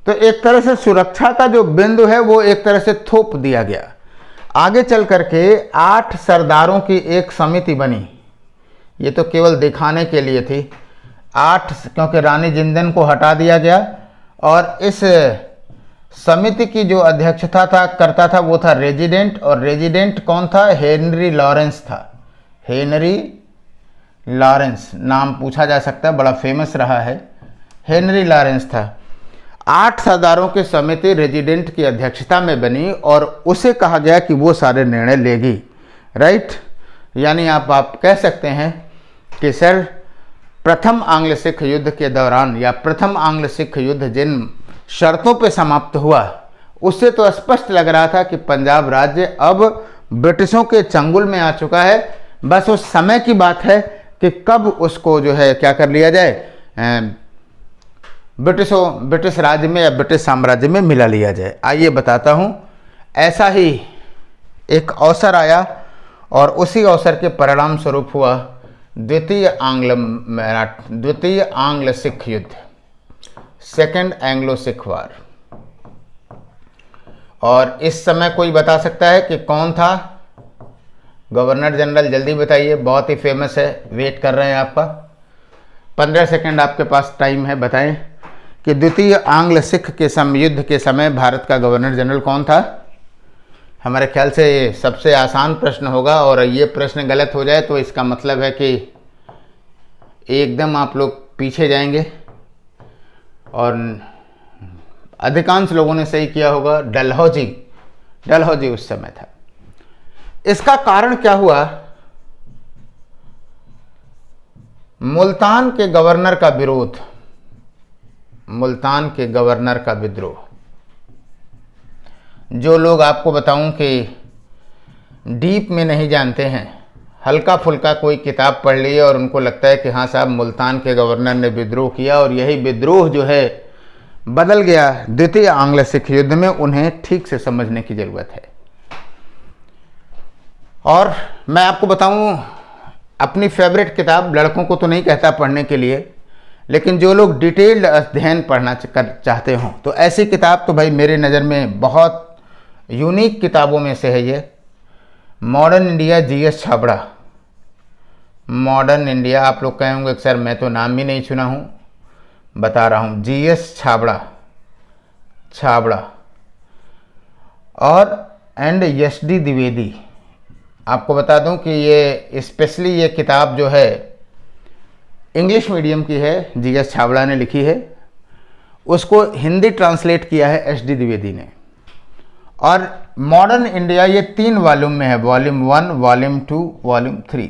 तो एक तरह से सुरक्षा का जो बिंदु है वो एक तरह से थोप दिया गया। आगे चल करके 8 सरदारों की एक समिति बनी, ये तो केवल दिखाने के लिए थी 8, क्योंकि रानी जिंदन को हटा दिया गया। और इस समिति की जो अध्यक्षता करता था वो था रेजिडेंट, और रेजिडेंट कौन था, हेनरी लॉरेंस था। हेनरी लॉरेंस नाम पूछा जा सकता है, बड़ा फेमस रहा है, हेनरी लॉरेंस था। 8 सरदारों की समिति रेजिडेंट की अध्यक्षता में बनी और उसे कहा गया कि वो सारे निर्णय लेगी, राइट। यानी आप कह सकते हैं कि सर प्रथम आंग्ल सिख युद्ध के दौरान या प्रथम आंग्ल सिख युद्ध जिन शर्तों पे समाप्त हुआ उससे तो स्पष्ट लग रहा था कि पंजाब राज्य अब ब्रिटिशों के चंगुल में आ चुका है। बस उस समय की बात है कि कब उसको जो है क्या कर लिया जाए, ब्रिटिश राज्य में या ब्रिटिश साम्राज्य में मिला लिया जाए। आइए बताता हूँ, ऐसा ही एक अवसर आया और उसी अवसर के परिणाम स्वरूप हुआ द्वितीय आंग्ल सिख युद्ध, सेकेंड एंग्लो सिख वार। और इस समय कोई बता सकता है कि कौन था गवर्नर जनरल? जल्दी बताइए, बहुत ही फेमस है, वेट कर रहे हैं आपका। 15 सेकंड आपके पास टाइम है, बताएं कि द्वितीय आंग्ल सिख के युद्ध के समय भारत का गवर्नर जनरल कौन था? हमारे ख्याल से ये सबसे आसान प्रश्न होगा, और ये प्रश्न गलत हो जाए तो इसका मतलब है कि एकदम आप लोग पीछे जाएंगे। और अधिकांश लोगों ने सही किया होगा, डलहौजी उस समय था। इसका कारण क्या हुआ? मुल्तान के गवर्नर का विरोध, मुल्तान के गवर्नर का विद्रोह। जो लोग आपको बताऊं कि डीप में नहीं जानते हैं, हल्का फुल्का कोई किताब पढ़ लिए और उनको लगता है कि हाँ साहब मुल्तान के गवर्नर ने विद्रोह किया और यही विद्रोह जो है बदल गया द्वितीय आंग्ल सिख युद्ध में, उन्हें ठीक से समझने की ज़रूरत है। और मैं आपको बताऊं, अपनी फेवरेट किताब, लड़कों को तो नहीं कहता पढ़ने के लिए, लेकिन जो लोग डिटेल्ड अध्ययन पढ़ना चाहते हों तो ऐसी किताब तो भाई मेरे नज़र में बहुत यूनिक किताबों में से है ये। Modern India GS Chhabra. Modern India, आप लोग कहे होंगे सर मैं तो नाम भी नहीं सुना हूँ, बता रहा हूँ, जीएस छाबड़ा और एंड एसडी द्विवेदी। आपको बता दूं कि ये स्पेशली ये किताब जो है इंग्लिश मीडियम की है, जीएस छाबड़ा ने लिखी है, उसको हिंदी ट्रांसलेट किया है एसडी द्विवेदी ने। और मॉडर्न इंडिया ये 3 वॉल्यूम में है, वॉल्यूम 1, वॉल्यूम 2, वॉल्यूम 3,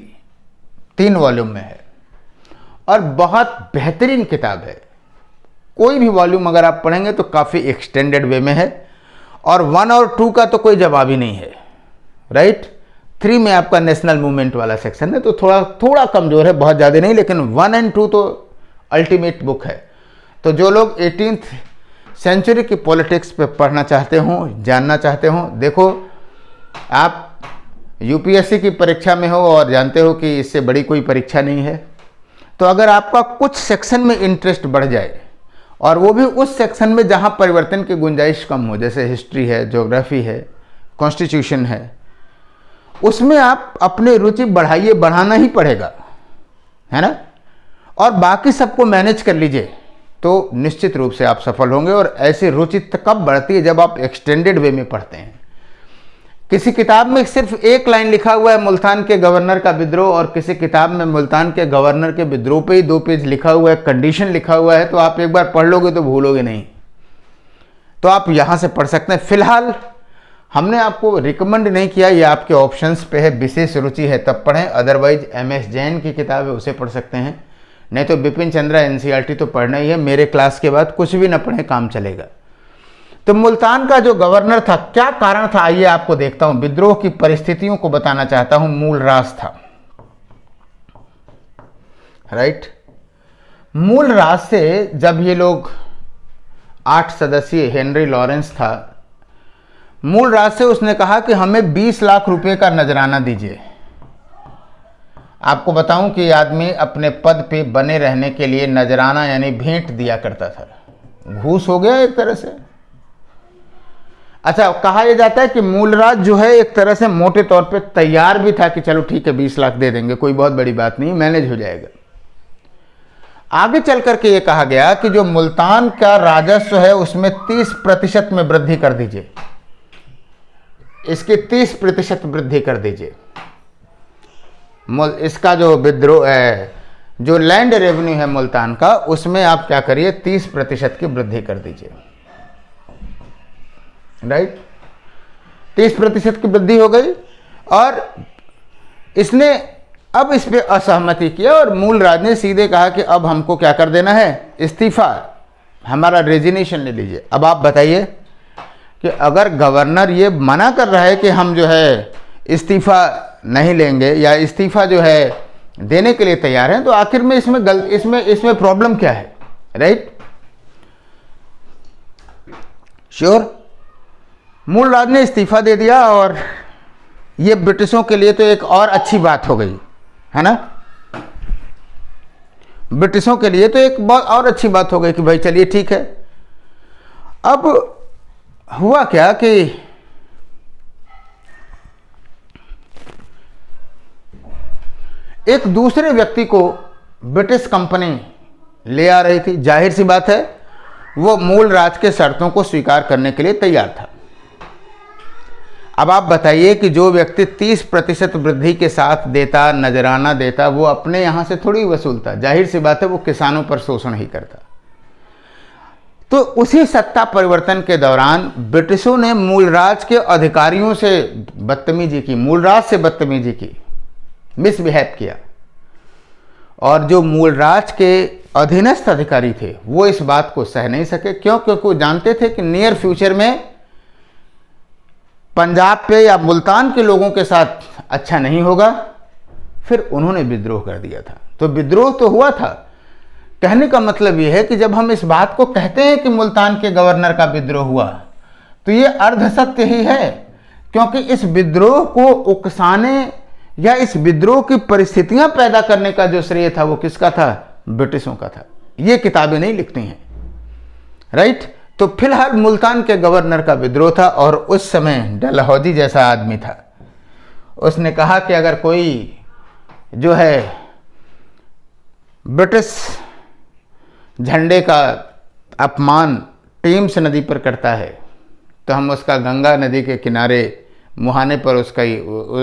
3 वॉल्यूम में है और बहुत बेहतरीन किताब है। कोई भी वॉल्यूम अगर आप पढ़ेंगे तो काफ़ी एक्सटेंडेड वे में है और 1 और 2 का तो कोई जवाब ही नहीं है, राइट। 3 में आपका नेशनल मूवमेंट वाला सेक्शन है तो थोड़ा कमज़ोर है, बहुत ज़्यादा नहीं, लेकिन 1 और 2 तो अल्टीमेट बुक है। तो जो लोग 18th सेंचुरी की पॉलिटिक्स पे पढ़ना चाहते हों, जानना चाहते हों, देखो आप यूपीएससी की परीक्षा में हो और जानते हो कि इससे बड़ी कोई परीक्षा नहीं है, तो अगर आपका कुछ सेक्शन में इंटरेस्ट बढ़ जाए और वो भी उस सेक्शन में जहाँ परिवर्तन की गुंजाइश कम हो, जैसे हिस्ट्री है, ज्योग्राफी है, कॉन्स्टिट्यूशन है, उसमें आप अपनी रुचि बढ़ाइए, बढ़ाना ही पड़ेगा, है ना। और बाकी सबको मैनेज कर लीजिए तो निश्चित रूप से आप सफल होंगे। और ऐसी रुचि कब बढ़ती है, जब आप एक्सटेंडेड वे में पढ़ते हैं। किसी किताब में सिर्फ एक लाइन लिखा हुआ है मुल्तान के गवर्नर का विद्रोह, और किसी किताब में मुल्तान के गवर्नर के विद्रोह पे ही 2 पेज लिखा हुआ है, कंडीशन लिखा हुआ है, तो आप एक बार पढ़ लोगे तो भूलोगे नहीं। तो आप यहाँ से पढ़ सकते हैं। फिलहाल हमने आपको रिकमेंड नहीं किया, ये आपके ऑप्शंस पे है, विशेष रुचि है तब पढ़ें, अदरवाइज MS जैन की किताब है उसे पढ़ सकते हैं, नहीं तो बिपिन चंद्रा NCERT तो पढ़ना ही है। मेरे क्लास के बाद कुछ भी ना पढ़ें, काम चलेगा। तो मुल्तान का जो गवर्नर था, क्या कारण था, आइए आपको देखता हूं, विद्रोह की परिस्थितियों को बताना चाहता हूं। मूल राज था, राइट। मूल राज से जब ये लोग 8 सदस्यीय हेनरी लॉरेंस था, मूल राज से उसने कहा कि हमें 20 लाख रुपए का नजराना दीजिए। आपको बताऊं कि आदमी अपने पद पे बने रहने के लिए नजराना यानी भेंट दिया करता था, घूस हो गया एक तरह से। अच्छा, कहा यह जाता है कि मूलराज जो है एक तरह से मोटे तौर पे तैयार भी था कि चलो ठीक है 20 लाख दे देंगे, कोई बहुत बड़ी बात नहीं, मैनेज हो जाएगा। आगे चल करके ये कहा गया कि जो मुल्तान का राजस्व है उसमें 30% में वृद्धि कर दीजिए, इसकी 30% वृद्धि कर दीजिए। इसका जो विद्रोह है, जो लैंड रेवेन्यू है मुल्तान का, उसमें आप क्या करिए 30% की वृद्धि कर दीजिए, राइट। 30% की वृद्धि हो गई और इसने अब इस पे असहमति किया और मूलराज ने सीधे कहा कि अब हमको क्या कर देना है, इस्तीफा, हमारा रेजिग्नेशन ले लीजिए। अब आप बताइए कि अगर गवर्नर ये मना कर रहा है कि हम जो है इस्तीफा नहीं लेंगे या इस्तीफा जो है देने के लिए तैयार हैं, तो आखिर में इसमें प्रॉब्लम क्या है, राइट। श्योर, मूलराज ने इस्तीफा दे दिया और ये ब्रिटिशों के लिए तो एक और अच्छी बात हो गई, है ना। ब्रिटिशों के लिए तो एक बहुत और अच्छी बात हो गई कि भाई चलिए ठीक है। अब हुआ क्या कि एक दूसरे व्यक्ति को ब्रिटिश कंपनी ले आ रही थी, जाहिर सी बात है वो मूल राज के शर्तों को स्वीकार करने के लिए तैयार था। अब आप बताइए कि जो व्यक्ति 30% वृद्धि के साथ देता, नजराना देता, वो अपने यहां से थोड़ी वसूलता, जाहिर सी बात है वो किसानों पर शोषण ही करता। तो उसी सत्ता परिवर्तन के दौरान ब्रिटिशों ने मूलराज के अधिकारियों से बदतमीजी की, मूलराज से बदतमीजी की, मिसबिहेव किया। और जो मूलराज के अधीनस्थ अधिकारी थे वो इस बात को सह नहीं सके, क्यों? क्योंकि वो जानते थे कि नियर फ्यूचर में पंजाब पे या मुल्तान के लोगों के साथ अच्छा नहीं होगा। फिर उन्होंने विद्रोह कर दिया था। तो विद्रोह तो हुआ था, कहने का मतलब यह है कि जब हम इस बात को कहते हैं कि मुल्तान के गवर्नर का विद्रोह हुआ, तो ये अर्ध सत्य ही है, क्योंकि इस विद्रोह को उकसाने या इस विद्रोह की परिस्थितियां पैदा करने का जो श्रेय था वो किसका था? ब्रिटिशों का था। ये किताबें नहीं लिखती हैं, राइट। तो फिलहाल मुल्तान के गवर्नर का विद्रोह था और उस समय डलहौजी जैसा आदमी था, उसने कहा कि अगर कोई जो है ब्रिटिश झंडे का अपमान टेम्स नदी पर करता है तो हम उसका गंगा नदी के किनारे मुहाने पर उसका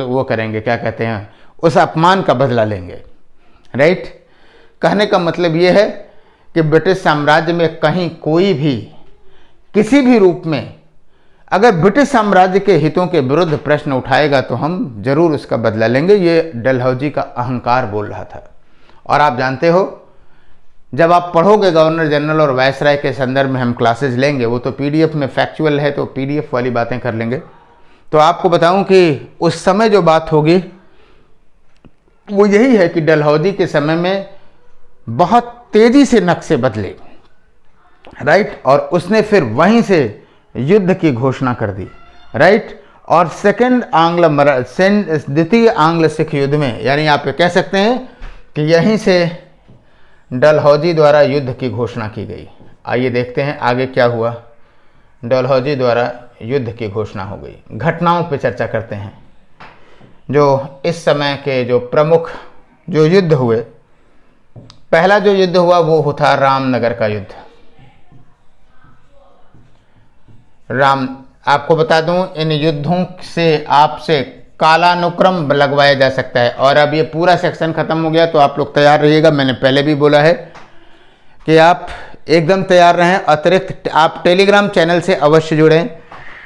वो करेंगे, क्या कहते हैं, उस अपमान का बदला लेंगे। राइट। कहने का मतलब ये है कि ब्रिटिश साम्राज्य में कहीं कोई भी किसी भी रूप में अगर ब्रिटिश साम्राज्य के हितों के विरुद्ध प्रश्न उठाएगा तो हम जरूर उसका बदला लेंगे। ये डलहौजी का अहंकार बोल रहा था। और आप जानते हो, जब आप पढ़ोगे गवर्नर जनरल और वायसराय के संदर्भ में हम क्लासेस लेंगे, वो तो पीडीएफ में फैक्चुअल है तो पीडीएफ वाली बातें कर लेंगे, तो आपको बताऊं कि उस समय जो बात होगी वो यही है कि डलहौजी के समय में बहुत तेजी से नक्शे बदले। राइट। और उसने फिर वहीं से युद्ध की घोषणा कर दी। राइट। और द्वितीय आंग्ल सिख युद्ध में, यानी आप ये कह सकते हैं कि यहीं से डलहौजी द्वारा युद्ध की घोषणा की गई। आइए देखते हैं आगे क्या हुआ। डलहौजी द्वारा युद्ध की घोषणा हो गई। घटनाओं पर चर्चा करते हैं जो इस समय के जो प्रमुख जो युद्ध हुए। पहला जो युद्ध हुआ वो था रामनगर का युद्ध। आपको बता दूं, इन युद्धों से आपसे कालानुक्रम लगवाया जा सकता है। और अब ये पूरा सेक्शन खत्म हो गया तो आप लोग तैयार रहिएगा। मैंने पहले भी बोला है कि आप एकदम तैयार रहें। अतिरिक्त आप टेलीग्राम चैनल से अवश्य जुड़ें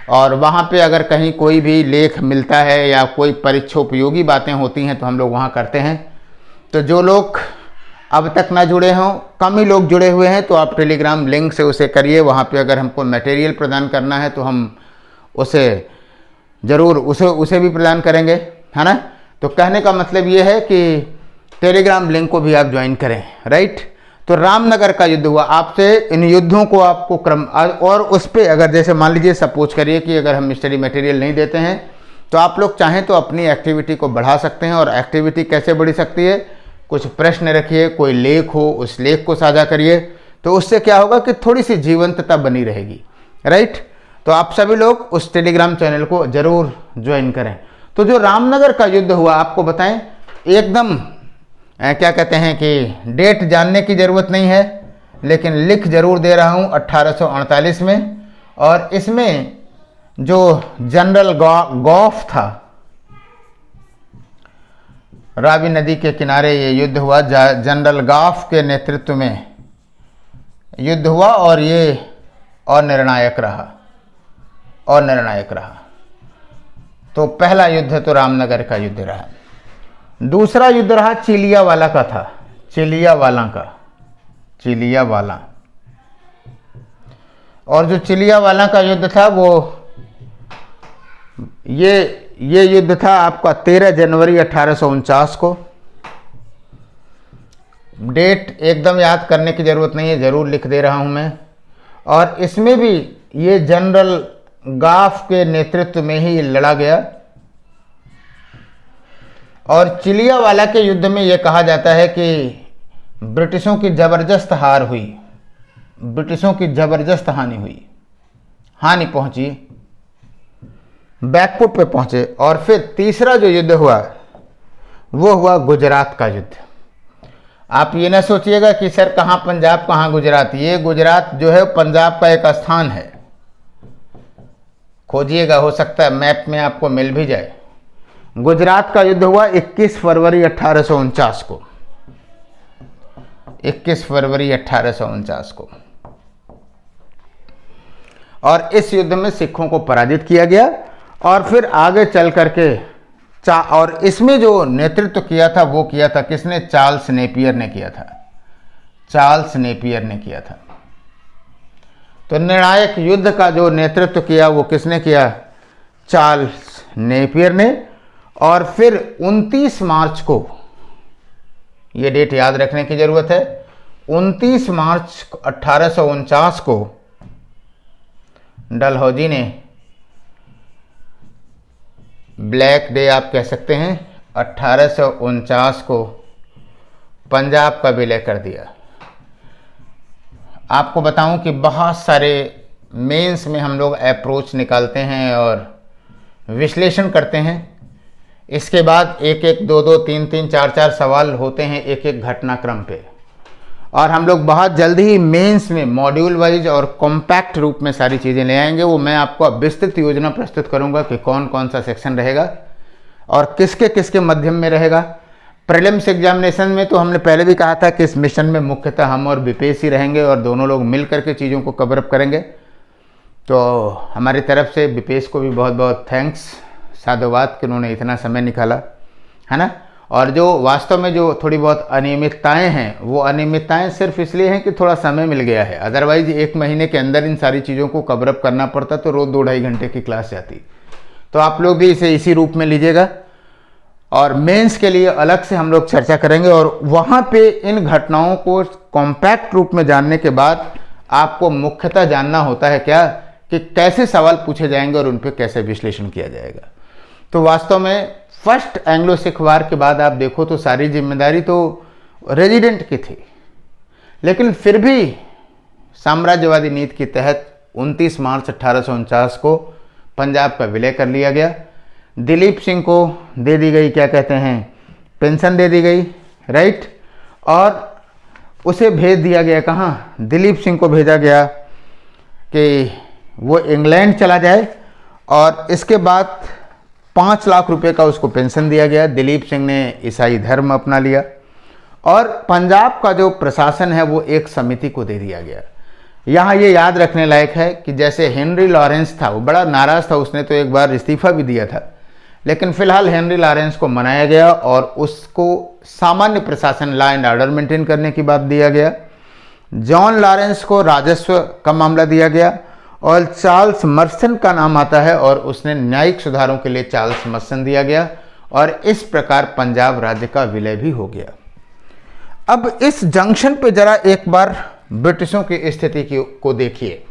और वहाँ पे अगर कहीं कोई भी लेख मिलता है या कोई परीक्षा उपयोगी बातें होती हैं तो हम लोग वहाँ करते हैं। तो जो लोग अब तक ना जुड़े हों, कम ही लोग जुड़े हुए हैं, तो आप टेलीग्राम लिंक से उसे करिए। वहाँ पे अगर हमको मटेरियल प्रदान करना है तो हम उसे ज़रूर उसे भी प्रदान करेंगे, है ना। तो कहने का मतलब ये है कि टेलीग्राम लिंक को भी आप ज्वाइन करें। राइट। तो रामनगर का युद्ध हुआ। आपसे इन युद्धों को आपको क्रम और उस पर अगर जैसे मान लीजिए सपोज करिए कि अगर हम स्टडी मटेरियल नहीं देते हैं तो आप लोग चाहें तो अपनी एक्टिविटी को बढ़ा सकते हैं। और एक्टिविटी कैसे बढ़ी सकती है, कुछ प्रश्न रखिए, कोई लेख हो उस लेख को साझा करिए, तो उससे क्या होगा कि थोड़ी सी जीवंतता बनी रहेगी। राइट। तो आप सभी लोग उस टेलीग्राम चैनल को जरूर ज्वाइन करें। तो जो रामनगर का युद्ध हुआ, आपको बताएं, एकदम क्या कहते हैं कि डेट जानने की ज़रूरत नहीं है, लेकिन लिख जरूर दे रहा हूँ 1848 में। और इसमें जो जनरल गॉफ था, रावी नदी के किनारे ये युद्ध हुआ। जनरल गॉफ के नेतृत्व में युद्ध हुआ और ये निर्णायक रहा। तो पहला युद्ध तो रामनगर का युद्ध रहा। दूसरा युद्ध रहा चिलियावाला का था। चिलियावाला। और जो चिलियावाला का युद्ध था वो ये युद्ध था आपका 13 जनवरी 1849 को। डेट एकदम याद करने की ज़रूरत नहीं है, ज़रूर लिख दे रहा हूं मैं। और इसमें भी ये जनरल गॉफ के नेतृत्व में ही लड़ा गया। और चिलियावाला के युद्ध में यह कहा जाता है कि ब्रिटिशों की ज़बरदस्त हार हुई, ब्रिटिशों की ज़बरदस्त हानि पहुंची, बैकफुट पे पहुंचे। और फिर तीसरा जो युद्ध हुआ वो हुआ गुजरात का युद्ध। आप ये ना सोचिएगा कि सर कहाँ पंजाब कहाँ गुजरात, ये गुजरात जो है पंजाब का एक स्थान है, खोजिएगा, हो सकता है मैप में आपको मिल भी जाए। गुजरात का युद्ध हुआ 21 फरवरी 1849 को। 21 फरवरी 1849 को। और इस युद्ध में सिखों को पराजित किया गया। और फिर आगे चल करके और इसमें जो नेतृत्व किया था वो किया था किसने? चार्ल्स नेपियर ने किया था। तो निर्णायक युद्ध का जो नेतृत्व किया वो किसने किया? चार्ल्स नेपियर ने। और फिर 29 मार्च को, ये डेट याद रखने की जरूरत है, 29 मार्च 1849 को डलहौजी ने, ब्लैक डे आप कह सकते हैं, 1849 को पंजाब का विलय कर दिया। आपको बताऊं कि बहुत सारे मेंस में हम लोग अप्रोच निकालते हैं और विश्लेषण करते हैं। इसके बाद एक एक, दो दो, तीन तीन, चार चार सवाल होते हैं एक एक घटनाक्रम पे, और हम लोग बहुत जल्दी ही मेंस में मॉड्यूल वाइज और कॉम्पैक्ट रूप में सारी चीज़ें ले आएंगे। वो मैं आपको अब विस्तृत योजना प्रस्तुत करूंगा कि कौन कौन सा सेक्शन रहेगा और किसके किसके मध्यम में रहेगा। प्रीलिम्स एग्जामिनेशन में तो हमने पहले भी कहा था कि इस मिशन में मुख्यतः हम और विपेश ही रहेंगे और दोनों लोग मिल करके चीज़ों को कवर अप करेंगे। तो हमारी तरफ से विपेश को भी बहुत बहुत थैंक्स, साधुवाद कि उन्होंने इतना समय निकाला, है ना। और जो वास्तव में जो थोड़ी बहुत अनियमितताएं हैं, वो अनियमितताएं सिर्फ इसलिए हैं कि थोड़ा समय मिल गया है। अदरवाइज एक महीने के अंदर इन सारी चीज़ों को कवर अप करना पड़ता तो रोज़ 2-2.5 घंटे की क्लास जाती। तो आप लोग भी इसे इसी रूप में लीजिएगा और मेंस के लिए अलग से हम लोग चर्चा करेंगे। और वहाँ पे इन घटनाओं को कॉम्पैक्ट रूप में जानने के बाद आपको मुख्यतः जानना होता है क्या कि कैसे सवाल पूछे जाएंगे और उन पर कैसे विश्लेषण किया जाएगा। तो वास्तव में फर्स्ट एंग्लो सिख वार के बाद आप देखो तो सारी जिम्मेदारी तो रेजिडेंट की थी, लेकिन फिर भी साम्राज्यवादी नीति के तहत 29 मार्च 1849 को पंजाब का विलय कर लिया गया। दिलीप सिंह को दे दी गई, क्या कहते हैं, पेंशन दे दी गई, राइट। और उसे भेज दिया गया कहाँ, दिलीप सिंह को भेजा गया कि वो इंग्लैंड चला जाए, और इसके बाद 5 लाख रुपए का उसको पेंशन दिया गया। दिलीप सिंह ने ईसाई धर्म अपना लिया और पंजाब का जो प्रशासन है वो एक समिति को दे दिया गया। यहाँ ये याद रखने लायक है कि जैसे हेनरी लॉरेंस था, वो बड़ा नाराज़ था, उसने तो एक बार इस्तीफा भी दिया था, लेकिन फिलहाल हेनरी लॉरेंस को मनाया गया और उसको सामान्य प्रशासन, लॉ एंड ऑर्डर मेंटेन करने की बात दिया गया। जॉन लॉरेंस को राजस्व का मामला दिया गया और चार्ल्स मर्सन का नाम आता है और उसने न्यायिक सुधारों के लिए चार्ल्स मर्सन दिया गया, और इस प्रकार पंजाब राज्य का विलय भी हो गया। अब इस जंक्शन पे जरा एक बार ब्रिटिशों की स्थिति को देखिए।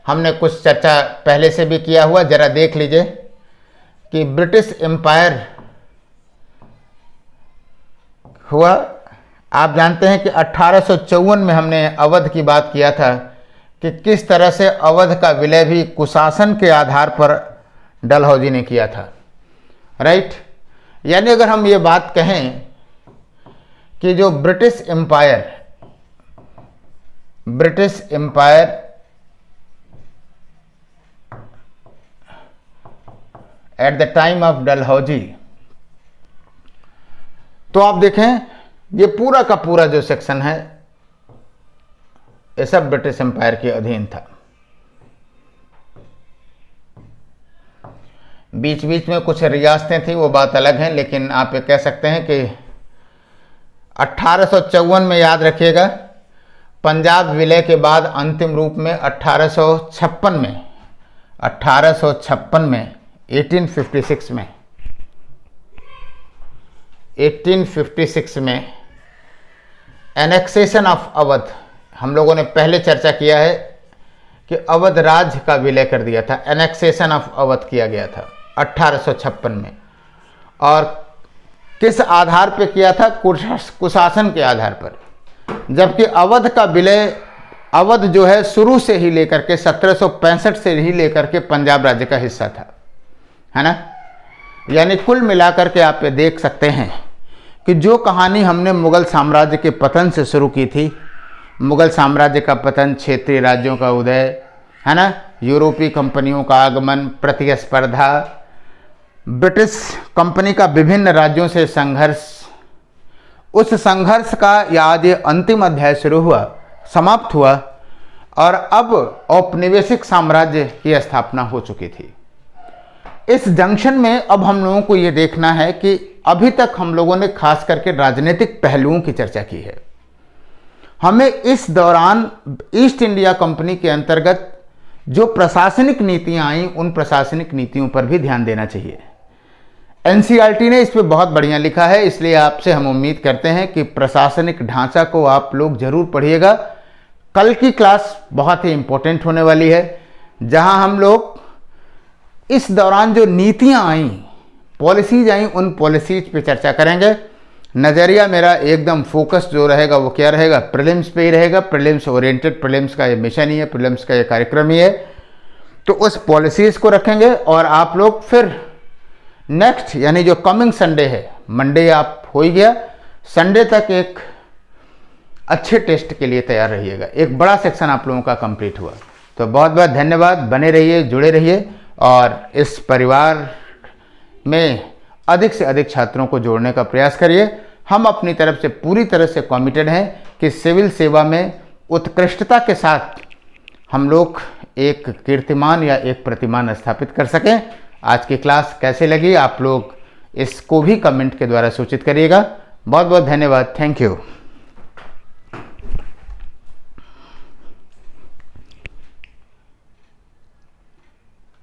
हमने कुछ चर्चा पहले से भी किया हुआ, जरा देख लीजिए कि ब्रिटिश एम्पायर हुआ। आप जानते हैं कि 1854 में हमने अवध की बात किया था कि किस तरह से अवध का विलय भी कुशासन के आधार पर डलहौजी ने किया था, राइट। यानी अगर हम ये बात कहें कि जो British empire at the time of Dalhousie, तो आप देखें ये पूरा का पूरा जो सेक्शन है ये सब ब्रिटिश एम्पायर के अधीन था। बीच बीच में कुछ रियासतें थी, वो बात अलग है, लेकिन आप ये कह सकते हैं कि 1854 में, याद रखिएगा, पंजाब विलय के बाद अंतिम रूप में 1856 में 1856 में एनेक्सेशन ऑफ अवध, हम लोगों ने पहले चर्चा किया है कि अवध राज्य का विलय कर दिया था, एनेक्सेशन ऑफ अवध किया गया था 1856 में। और किस आधार पर किया था, कुशासन के आधार पर, जबकि अवध का विलय, अवध जो है शुरू से ही लेकर के 1765 से ही लेकर के पंजाब राज्य का हिस्सा था, है ना। यानी कुल मिलाकर के आप ये देख सकते हैं कि जो कहानी हमने मुगल साम्राज्य के पतन से शुरू की थी, मुगल साम्राज्य का पतन, क्षेत्रीय राज्यों का उदय, है ना, यूरोपीय कंपनियों का आगमन, प्रतिस्पर्धा, ब्रिटिश कंपनी का विभिन्न राज्यों से संघर्ष, उस संघर्ष का आज ये अंतिम अध्याय शुरू हुआ, समाप्त हुआ, और अब औपनिवेशिक साम्राज्य की स्थापना हो चुकी थी। इस जंक्शन में अब हम लोगों को ये देखना है कि अभी तक हम लोगों ने खास करके राजनीतिक पहलुओं की चर्चा की है। हमें इस दौरान ईस्ट इंडिया कंपनी के अंतर्गत जो प्रशासनिक नीतियां आईं, उन प्रशासनिक नीतियों पर भी ध्यान देना चाहिए। एनसीईआरटी ने इस पर बहुत बढ़िया लिखा है, इसलिए आपसे हम उम्मीद करते हैं कि प्रशासनिक ढांचा को आप लोग जरूर पढ़िएगा। कल की क्लास बहुत ही इंपॉर्टेंट होने वाली है, जहां हम लोग इस दौरान जो नीतियां आईं, पॉलिसीज आईं, उन पॉलिसीज पे चर्चा करेंगे। नज़रिया मेरा एकदम फोकस जो रहेगा वो क्या रहेगा, प्रीलिम्स पे ही रहेगा। प्रीलिम्स ओरिएंटेड, प्रीलिम्स का ये मिशन ही है, प्रीलिम्स का ये कार्यक्रम ही है। तो उस पॉलिसीज़ को रखेंगे और आप लोग फिर नेक्स्ट यानी जो कमिंग संडे है, मंडे आप हो ही गया, संडे तक एक अच्छे टेस्ट के लिए तैयार रहिएगा। एक बड़ा सेक्शन आप लोगों का कंप्लीट हुआ। तो बहुत बहुत धन्यवाद, बने रहिए, जुड़े रहिए और इस परिवार में अधिक से अधिक छात्रों को जोड़ने का प्रयास करिए। हम अपनी तरफ से पूरी तरह से कमिटेड हैं कि सिविल सेवा में उत्कृष्टता के साथ हम लोग एक कीर्तिमान या एक प्रतिमान स्थापित कर सकें। आज की क्लास कैसे लगी आप लोग इसको भी कमेंट के द्वारा सूचित करिएगा। बहुत बहुत धन्यवाद, थैंक यू।